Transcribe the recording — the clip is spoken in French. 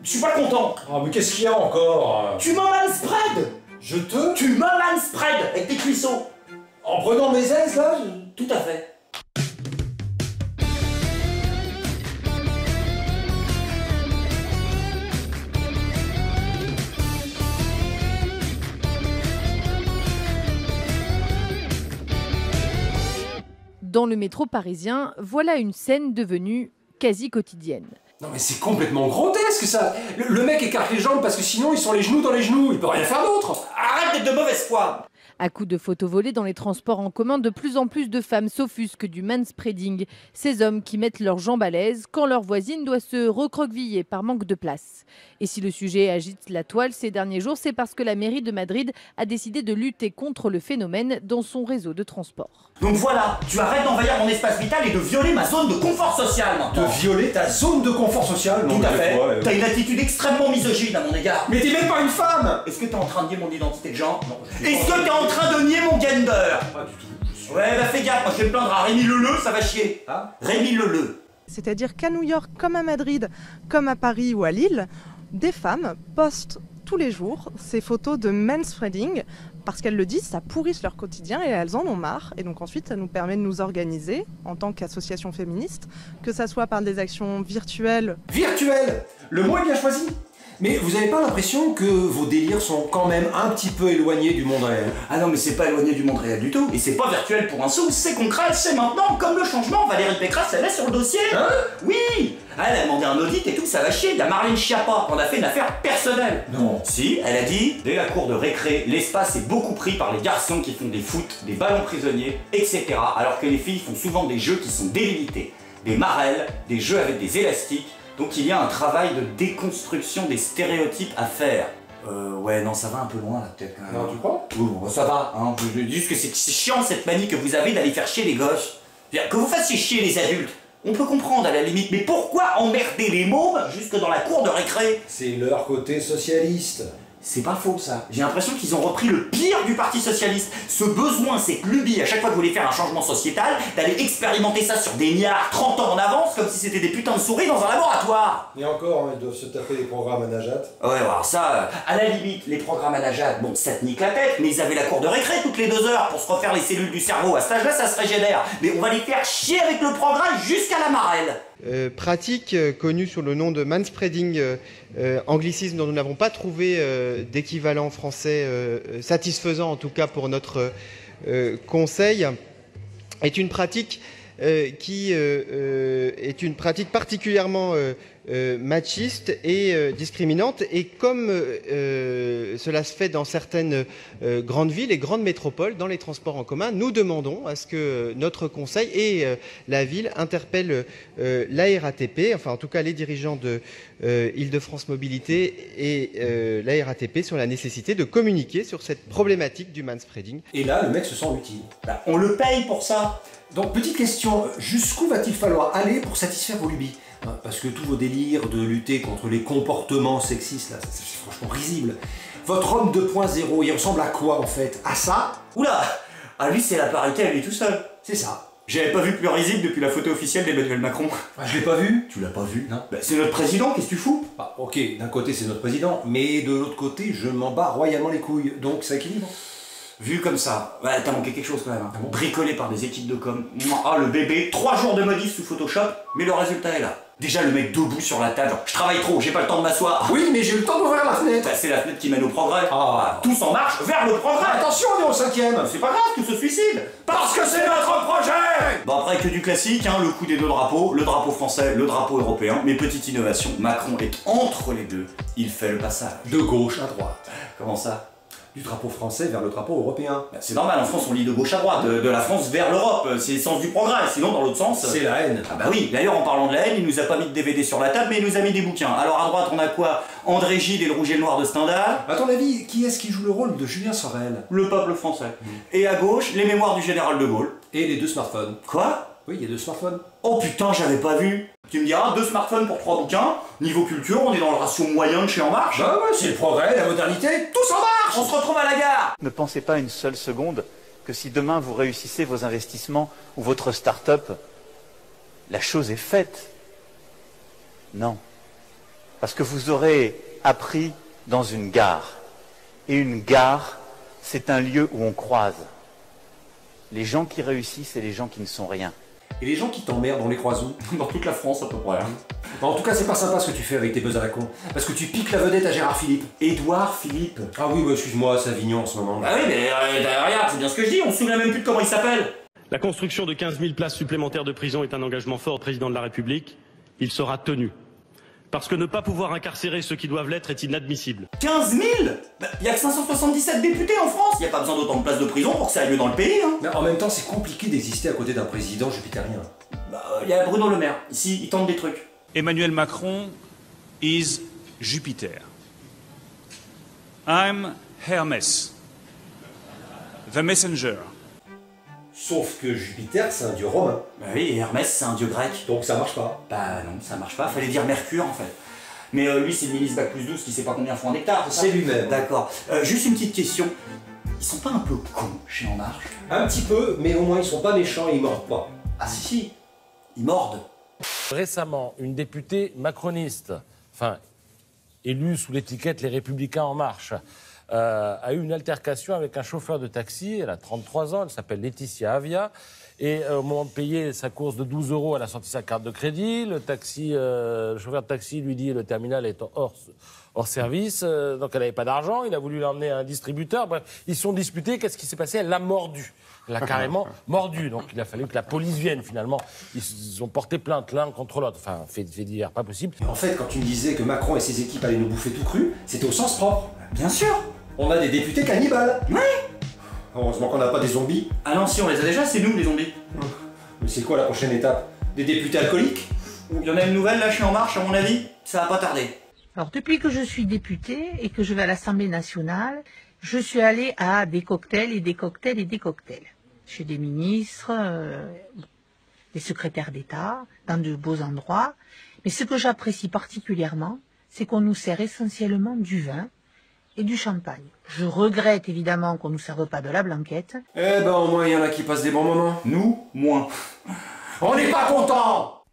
Je suis pas content. Oh, mais qu'est-ce qu'il y a encore? Tu m'en manspread. Je te... Tu m'en manspread avec tes cuisseaux. En prenant mes aises, là? Tout à fait. Dans le métro parisien, voilà une scène devenue quasi quotidienne. Non mais c'est complètement grotesque ça. Le mec écarte les jambes parce que sinon ils sont les genoux dans les genoux, il peut rien faire d'autre. Arrête d'être de mauvaise foi. À coups de photos volées dans les transports en commun, de plus en plus de femmes s'offusquent du manspreading. Ces hommes qui mettent leurs jambes à l'aise quand leur voisine doit se recroqueviller par manque de place. Et si le sujet agite la toile ces derniers jours, c'est parce que la mairie de Madrid a décidé de lutter contre le phénomène dans son réseau de transport. Donc voilà, tu arrêtes d'envahir mon espace vital et de violer ma zone de confort social maintenant. De violer ta zone de confort social? Tout à fait. T'as une attitude extrêmement misogyne à mon égard. Mais t'es même pas une femme. Est-ce que t'es en train de nier mon identité de genre? Est-ce que t'es en train de nier mon gender? Pas du tout. Ouais, bah fais gaffe, moi je vais me plaindre à Rémi Leleu, ça va chier. Hein? Rémi Leleu. C'est-à-dire qu'à New York, comme à Madrid, comme à Paris ou à Lille, des femmes postent tous les jours ces photos de manspreading parce qu'elles le disent, ça pourrisse leur quotidien et elles en ont marre. Et donc ensuite, ça nous permet de nous organiser en tant qu'association féministe, que ça soit par des actions virtuelles. Virtuelles? Le mot est bien choisi. Mais vous avez pas l'impression que vos délires sont quand même un petit peu éloignés du monde réel? Ah non mais c'est pas éloigné du monde réel du tout. Et c'est pas virtuel pour un sou, c'est concret, c'est maintenant. Comme le changement, Valérie Pécresse, elle est sur le dossier. Hein? Oui. Elle a demandé un audit et tout, ça va chier. Il y a Marlène Schiappa, on a fait une affaire personnelle. Non. Si, elle a dit, dès la cour de récré, l'espace est beaucoup pris par les garçons qui font des foot, des ballons prisonniers, etc. Alors que les filles font souvent des jeux qui sont délimités. Des marelles, des jeux avec des élastiques. Donc il y a un travail de déconstruction des stéréotypes à faire. Ouais, non, ça va un peu loin là, peut-être quand même. Non, tu crois? Oui, bon, ça va, hein. Je dis juste que c'est chiant cette manie que vous avez d'aller faire chier les gosses. Que vous fassiez chier les adultes, on peut comprendre à la limite, mais pourquoi emmerder les mômes jusque dans la cour de récré? C'est leur côté socialiste. C'est pas faux ça. J'ai l'impression qu'ils ont repris le pire du Parti Socialiste. Ce besoin, cette lubie, à chaque fois que vous voulez faire un changement sociétal, d'aller expérimenter ça sur des niards 30 ans en avance, comme si c'était des putains de souris dans un laboratoire. Et encore, ils doivent se taper des programmes à Najat. Ouais, alors ça, à la limite, les programmes à Najat, bon, ça te nique la tête, mais ils avaient la cour de récré toutes les 2 heures pour se refaire les cellules du cerveau. À cet âge-là, ça se régénère. Mais on va les faire chier avec le programme jusqu'à la marelle. Pratique connue sous le nom de manspreading, anglicisme dont nous n'avons pas trouvé d'équivalent français satisfaisant, en tout cas pour notre conseil, est une pratique qui est une pratique particulièrement machiste et discriminante. Et comme cela se fait dans certaines grandes villes et grandes métropoles, dans les transports en commun, nous demandons à ce que notre conseil et la ville interpellent la RATP, enfin en tout cas les dirigeants de Île-de-France Mobilité et la RATP sur la nécessité de communiquer sur cette problématique du manspreading. Et là, le mec se sent utile. Bah, on le paye pour ça. Donc, petite question, jusqu'où va-t-il falloir aller pour satisfaire vos lubies? Parce que tous vos délires de lutter contre les comportements sexistes, là, c'est franchement risible. Votre homme 2.0, il ressemble à quoi en fait? À ça? Oula. Ah lui, c'est la parité à lui tout seul. C'est ça. J'avais pas vu plus risible depuis la photo officielle d'Emmanuel Macron. Je l'ai pas vu. Tu l'as pas vu? Non. Bah, c'est notre président, qu'est-ce que tu fous? Bah, ok, d'un côté c'est notre président, mais de l'autre côté, je m'en bats royalement les couilles, donc ça équilibre. Vu comme ça, ouais, t'as manqué quelque chose quand même. Hein. Ah bon? Bricolé par des équipes de com. Ah le bébé, 3 jours de modif sous Photoshop, mais le résultat est là. Déjà le mec debout sur la table, genre, je travaille trop, j'ai pas le temps de m'asseoir. Oui, mais j'ai eu le temps d'ouvrir la fenêtre. Bah, c'est la fenêtre qui mène au progrès. Ah. Tous en marche vers le progrès. Attention, on est au 5e. C'est pas grave, tout se suicide. Parce que c'est notre projet. Bon après que du classique, hein, le coup des 2 drapeaux, le drapeau français, le drapeau européen. Mais petite innovation, Macron est entre les deux. Il fait le passage. De gauche à droite. Comment ça? Du drapeau français vers le drapeau européen. Bah, c'est normal, en France on lit de gauche à droite, de la France vers l'Europe, c'est le sens du progrès, sinon dans l'autre sens... C'est la haine. Ah bah oui, d'ailleurs en parlant de la haine, il nous a pas mis de DVD sur la table, mais il nous a mis des bouquins. Alors à droite on a quoi? André Gide et le rouge et le noir de Stendhal. À ton avis, qui est-ce qui joue le rôle de Julien Sorel? Le peuple français. Et à gauche, les mémoires du général de Gaulle. Et les 2 smartphones. Quoi? Oui, il y a 2 smartphones. Oh putain, j'avais pas vu. Tu me diras, 2 smartphones pour 3 bouquins, niveau culture, on est dans le ratio moyen de chez En Marche. Bah ouais, c'est le progrès, la modernité, tous en marche. On se retrouve à la gare. Ne pensez pas une seule seconde que si demain vous réussissez vos investissements ou votre start-up, la chose est faite. Non. Parce que vous aurez appris dans une gare. Et une gare, c'est un lieu où on croise les gens qui réussissent et les gens qui ne sont rien. Et les gens qui t'emmerdent, on les croise où? Dans toute la France à peu près. En tout cas, c'est pas sympa ce que tu fais avec tes buzz à la con. Parce que tu piques la vedette à Gérard Philippe. Édouard Philippe. Ah oui, bah excuse-moi, c'est Avignon en ce moment. Ah oui, mais regarde, c'est bien ce que je dis, on se souvient même plus de comment il s'appelle. La construction de 15 000 places supplémentaires de prison est un engagement fort au président de la République. Il sera tenu. Parce que ne pas pouvoir incarcérer ceux qui doivent l'être est inadmissible. 15 000 Il n'y a que 577 députés en France. Il n'y a pas besoin d'autant de places de prison pour que ça aille mieux dans le pays. Hein. Mais en même temps, c'est compliqué d'exister à côté d'un président jupitérien. Il y a Bruno Le Maire. Ici, il tente des trucs. Emmanuel Macron is Jupiter. I'm Hermès, the messenger. Sauf que Jupiter, c'est un dieu romain. Bah oui, et Hermès, c'est un dieu grec. Donc ça marche pas. Bah non, ça marche pas. Fallait dire Mercure en fait. Mais lui, c'est le ministre Bac plus 12 qui sait pas combien font un hectare. C'est lui-même. D'accord. Juste une petite question. Ils sont pas un peu cons chez En Marche? Un petit peu, mais au moins ils sont pas méchants et ils mordent pas. Ah si, ils mordent. Récemment, une députée macroniste, enfin élue sous l'étiquette Les Républicains En Marche, a eu une altercation avec un chauffeur de taxi. Elle a 33 ans, elle s'appelle Laetitia Avia. Et au moment de payer sa course de 12 €, elle a sorti sa carte de crédit. Le chauffeur de taxi lui dit le terminal est hors service, donc elle n'avait pas d'argent. Il a voulu l'emmener à un distributeur. Bref, ils se sont disputés. Qu'est-ce qui s'est passé? Elle l'a mordu. Elle l'a carrément mordu. Donc il a fallu que la police vienne finalement. Ils ont porté plainte l'un contre l'autre. Enfin, fait divers, pas possible. En fait, quand tu me disais que Macron et ses équipes allaient nous bouffer tout cru, c'était au sens propre. Bien sûr. On a des députés cannibales. Ouais. Heureusement qu'on n'a pas des zombies. Ah non, si, on les a déjà, c'est nous les zombies. Mais c'est quoi la prochaine étape? Des députés alcooliques? Il y en a une nouvelle là chez En Marche, à mon avis. Ça va pas tarder. Alors, depuis que je suis députée et que je vais à l'Assemblée nationale, je suis allée à des cocktails et des cocktails et des cocktails. Chez des ministres, des secrétaires d'État, dans de beaux endroits. Mais ce que j'apprécie particulièrement, c'est qu'on nous sert essentiellement du vin et du champagne. Je regrette évidemment qu'on ne nous serve pas de la blanquette. Eh ben au moins il y en a qui passent des bons moments. Nous, moins. On n'est pas contents.